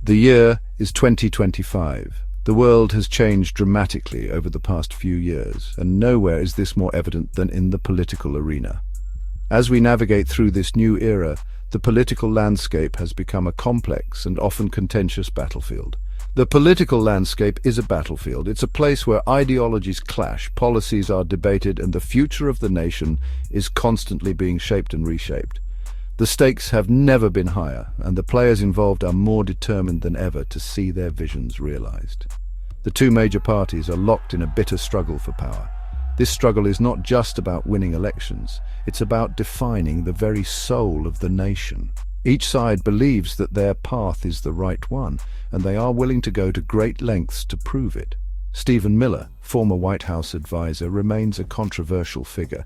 The year is 2025. The world has changed dramatically over the past few years, and nowhere is this more evident than in the political arena. As we navigate through this new era, the political landscape has become a complex and often contentious battlefield. The political landscape is a battlefield. It's a place where ideologies clash, policies are debated, and the future of the nation is constantly being shaped and reshaped. The stakes have never been higher, and the players involved are more determined than ever to see their visions realized. The two major parties are locked in a bitter struggle for power. This struggle is not just about winning elections, it's about defining the very soul of the nation. Each side believes that their path is the right one, and they are willing to go to great lengths to prove it. Stephen Miller, former White House advisor, remains a controversial figure.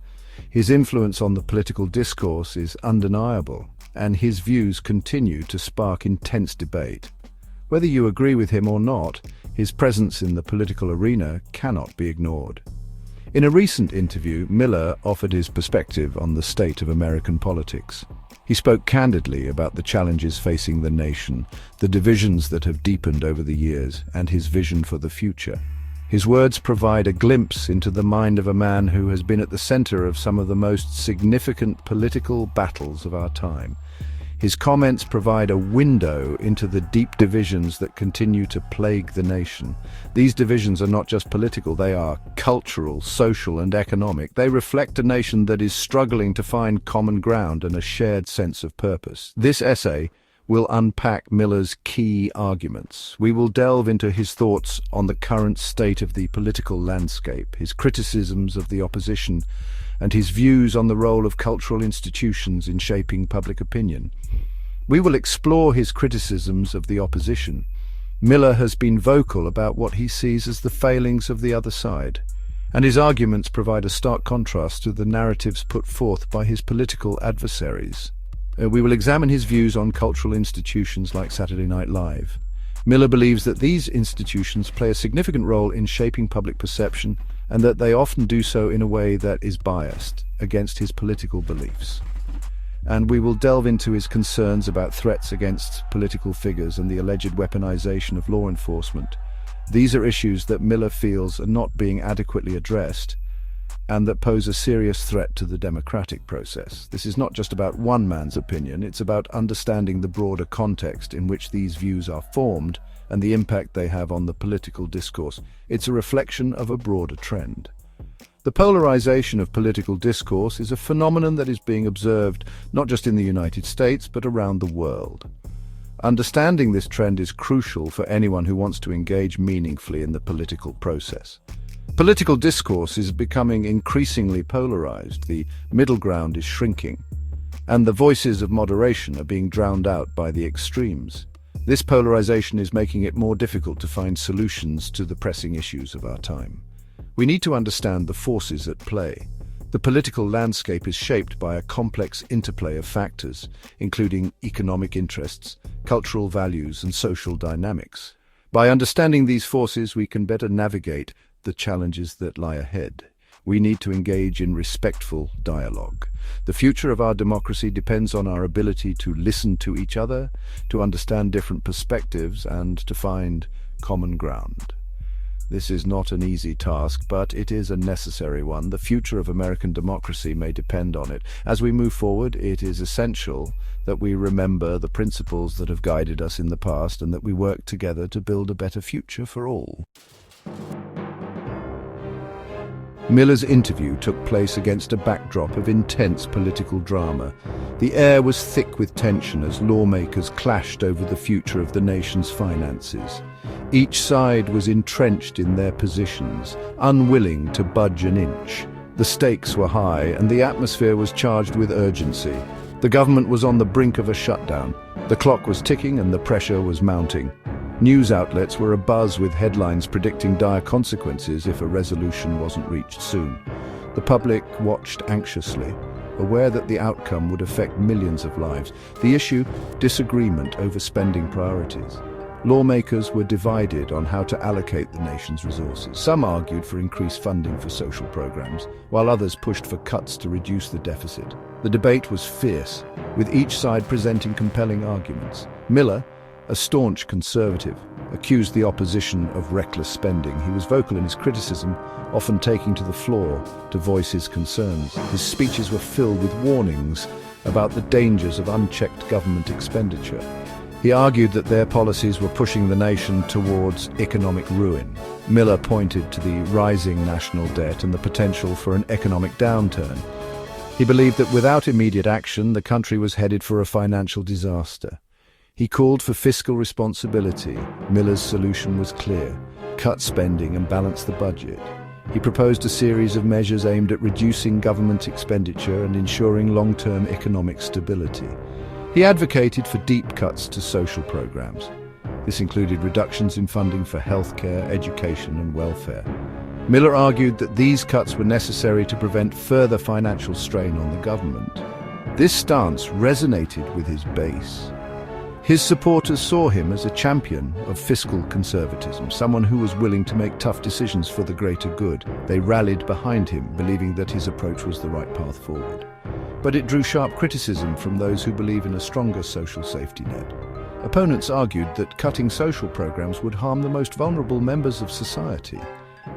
His influence on the political discourse is undeniable, and his views continue to spark intense debate. Whether you agree with him or not, his presence in the political arena cannot be ignored. In a recent interview, Miller offered his perspective on the state of American politics. He spoke candidly about the challenges facing the nation, the divisions that have deepened over the years, and his vision for the future. His words provide a glimpse into the mind of a man who has been at the center of some of the most significant political battles of our time. His comments provide a window into the deep divisions that continue to plague the nation. These divisions are not just political, they are cultural, social, and economic. They reflect a nation that is struggling to find common ground and a shared sense of purpose. This essay will unpack Miller's key arguments. We will delve into his thoughts on the current state of the political landscape, his criticisms of the opposition, and his views on the role of cultural institutions in shaping public opinion. We will explore his criticisms of the opposition. Miller has been vocal about what he sees as the failings of the other side, and his arguments provide a stark contrast to the narratives put forth by his political adversaries. We will examine his views on cultural institutions like Saturday Night Live. Miller believes that these institutions play a significant role in shaping public perception, and that they often do so in a way that is biased against his political beliefs. And we will delve into his concerns about threats against political figures and the alleged weaponization of law enforcement. These are issues that Miller feels are not being adequately addressed, and that pose a serious threat to the democratic process. This is not just about one man's opinion, it's about understanding the broader context in which these views are formed and the impact they have on the political discourse. It's a reflection of a broader trend. The polarization of political discourse is a phenomenon that is being observed not just in the United States, but around the world. Understanding this trend is crucial for anyone who wants to engage meaningfully in the political process. Political discourse is becoming increasingly polarized, the middle ground is shrinking, and the voices of moderation are being drowned out by the extremes. This polarization is making it more difficult to find solutions to the pressing issues of our time. We need to understand the forces at play. The political landscape is shaped by a complex interplay of factors, including economic interests, cultural values, and social dynamics. By understanding these forces, we can better navigate the challenges that lie ahead. We need to engage in respectful dialogue. The future of our democracy depends on our ability to listen to each other, to understand different perspectives, and to find common ground. This is not an easy task, but it is a necessary one. The future of American democracy may depend on it. As we move forward, it is essential that we remember the principles that have guided us in the past and that we work together to build a better future for all. Miller's interview took place against a backdrop of intense political drama. The air was thick with tension as lawmakers clashed over the future of the nation's finances. Each side was entrenched in their positions, unwilling to budge an inch. The stakes were high and the atmosphere was charged with urgency. The government was on the brink of a shutdown. The clock was ticking and the pressure was mounting. News outlets were abuzz with headlines predicting dire consequences if a resolution wasn't reached soon. The public watched anxiously, aware that the outcome would affect millions of lives. The issue: disagreement over spending priorities. Lawmakers were divided on how to allocate the nation's resources. Some argued for increased funding for social programs, while others pushed for cuts to reduce the deficit. The debate was fierce, with each side presenting compelling arguments. Miller, a staunch conservative, accused the opposition of reckless spending. He was vocal in his criticism, often taking to the floor to voice his concerns. His speeches were filled with warnings about the dangers of unchecked government expenditure. He argued that their policies were pushing the nation towards economic ruin. Miller pointed to the rising national debt and the potential for an economic downturn. He believed that without immediate action, the country was headed for a financial disaster. He called for fiscal responsibility. Miller's solution was clear: cut spending and balance the budget. He proposed a series of measures aimed at reducing government expenditure and ensuring long-term economic stability. He advocated for deep cuts to social programs. This included reductions in funding for healthcare, education and welfare. Miller argued that these cuts were necessary to prevent further financial strain on the government. This stance resonated with his base. His supporters saw him as a champion of fiscal conservatism, someone who was willing to make tough decisions for the greater good. They rallied behind him, believing that his approach was the right path forward. But it drew sharp criticism from those who believe in a stronger social safety net. Opponents argued that cutting social programs would harm the most vulnerable members of society.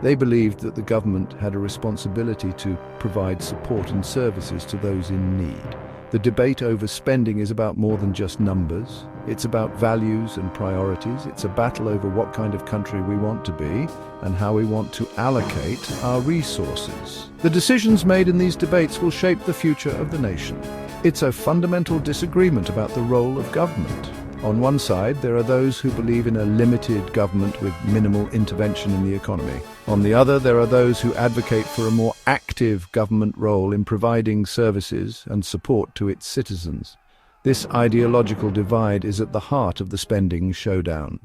They believed that the government had a responsibility to provide support and services to those in need. The debate over spending is about more than just numbers. It's about values and priorities. It's a battle over what kind of country we want to be and how we want to allocate our resources. The decisions made in these debates will shape the future of the nation. It's a fundamental disagreement about the role of government. On one side, there are those who believe in a limited government with minimal intervention in the economy. On the other, there are those who advocate for a more active government role in providing services and support to its citizens. This ideological divide is at the heart of the spending showdown.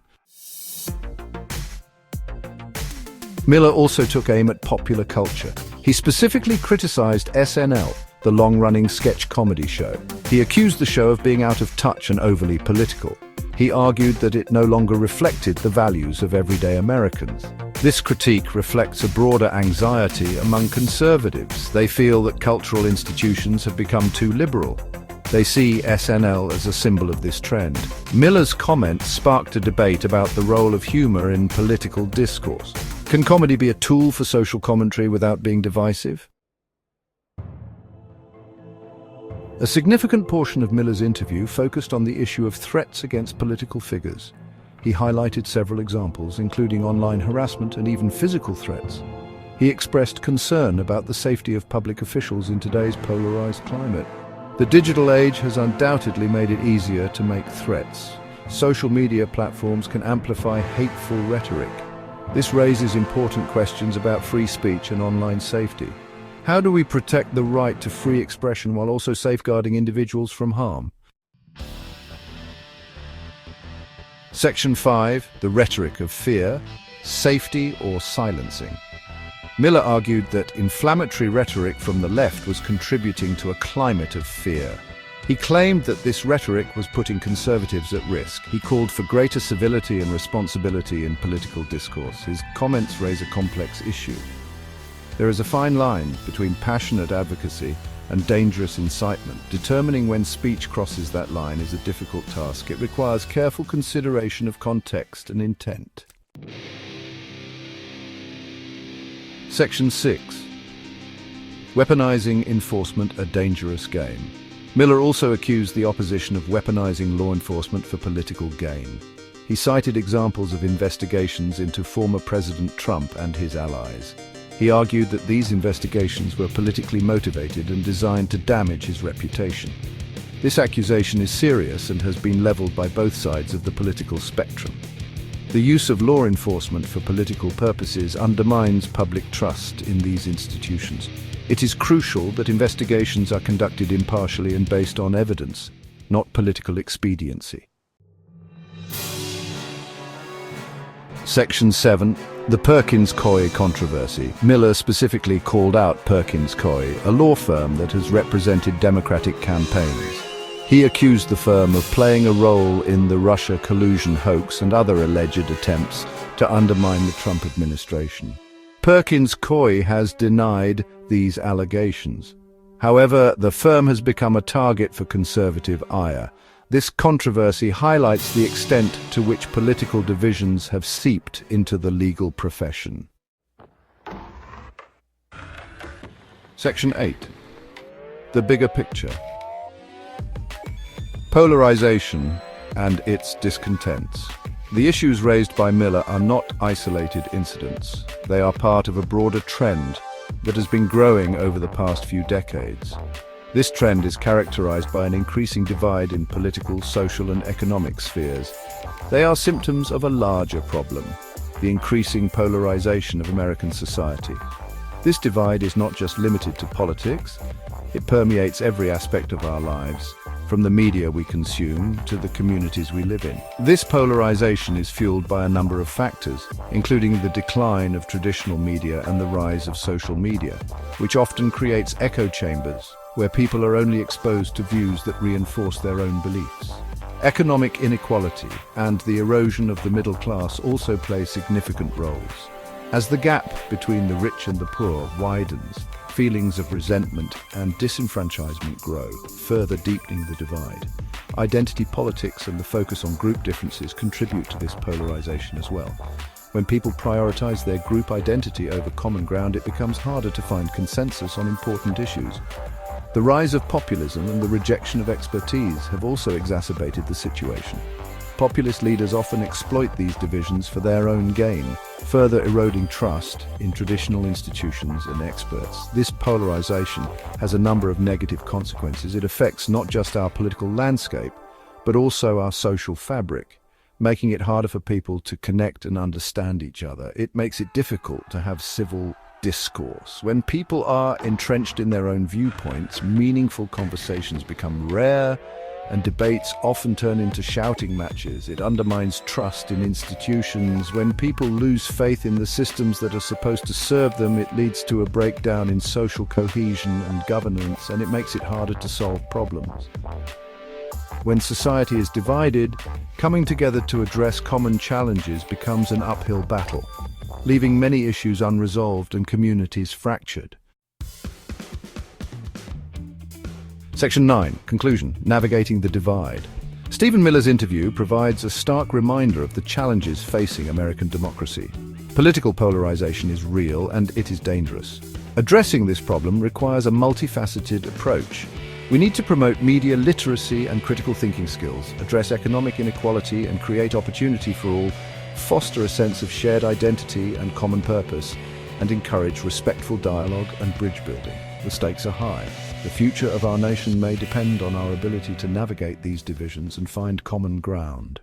Miller also took aim at popular culture. He specifically criticized SNL, the long-running sketch comedy show. He accused the show of being out of touch and overly political. He argued that it no longer reflected the values of everyday Americans. This critique reflects a broader anxiety among conservatives. They feel that cultural institutions have become too liberal. They see SNL as a symbol of this trend. Miller's comments sparked a debate about the role of humor in political discourse. Can comedy be a tool for social commentary without being divisive? A significant portion of Miller's interview focused on the issue of threats against political figures. He highlighted several examples, including online harassment and even physical threats. He expressed concern about the safety of public officials in today's polarized climate. The digital age has undoubtedly made it easier to make threats. Social media platforms can amplify hateful rhetoric. This raises important questions about free speech and online safety. How do we protect the right to free expression while also safeguarding individuals from harm? Section 5, the rhetoric of fear, safety or silencing. Miller argued that inflammatory rhetoric from the left was contributing to a climate of fear. He claimed that this rhetoric was putting conservatives at risk. He called for greater civility and responsibility in political discourse. His comments raise a complex issue. There is a fine line between passionate advocacy and dangerous incitement. Determining when speech crosses that line is a difficult task. It requires careful consideration of context and intent. Section 6. Weaponizing enforcement, a dangerous game. Miller also accused the opposition of weaponizing law enforcement for political gain. He cited examples of investigations into former President Trump and his allies. He argued that these investigations were politically motivated and designed to damage his reputation. This accusation is serious and has been leveled by both sides of the political spectrum. The use of law enforcement for political purposes undermines public trust in these institutions. It is crucial that investigations are conducted impartially and based on evidence, not political expediency. Section 7. The Perkins Coie controversy. Miller specifically called out Perkins Coie, a law firm that has represented Democratic campaigns. He accused the firm of playing a role in the Russia collusion hoax and other alleged attempts to undermine the Trump administration. Perkins Coie has denied these allegations. However, the firm has become a target for conservative ire. This controversy highlights the extent to which political divisions have seeped into the legal profession. Section 8. The bigger picture. Polarization and its discontents. The issues raised by Miller are not isolated incidents. They are part of a broader trend that has been growing over the past few decades. This trend is characterized by an increasing divide in political, social, and economic spheres. They are symptoms of a larger problem, the increasing polarization of American society. This divide is not just limited to politics, it permeates every aspect of our lives, from the media we consume to the communities we live in. This polarization is fueled by a number of factors, including the decline of traditional media and the rise of social media, which often creates echo chambers where people are only exposed to views that reinforce their own beliefs. Economic inequality and the erosion of the middle class also play significant roles. As the gap between the rich and the poor widens, feelings of resentment and disenfranchisement grow, further deepening the divide. Identity politics and the focus on group differences contribute to this polarization as well. When people prioritize their group identity over common ground, it becomes harder to find consensus on important issues. The rise of populism and the rejection of expertise have also exacerbated the situation. Populist leaders often exploit these divisions for their own gain, further eroding trust in traditional institutions and experts. This polarization has a number of negative consequences. It affects not just our political landscape, but also our social fabric, making it harder for people to connect and understand each other. It makes it difficult to have civil discourse. When people are entrenched in their own viewpoints, meaningful conversations become rare, and debates often turn into shouting matches. It undermines trust in institutions. When people lose faith in the systems that are supposed to serve them, it leads to a breakdown in social cohesion and governance, and it makes it harder to solve problems. When society is divided, coming together to address common challenges becomes an uphill battle, leaving many issues unresolved and communities fractured. Section 9. Conclusion. Navigating the divide. Stephen Miller's interview provides a stark reminder of the challenges facing American democracy. Political polarization is real and it is dangerous. Addressing this problem requires a multifaceted approach. We need to promote media literacy and critical thinking skills, address economic inequality and create opportunity for all, foster a sense of shared identity and common purpose, and encourage respectful dialogue and bridge building. The stakes are high. The future of our nation may depend on our ability to navigate these divisions and find common ground.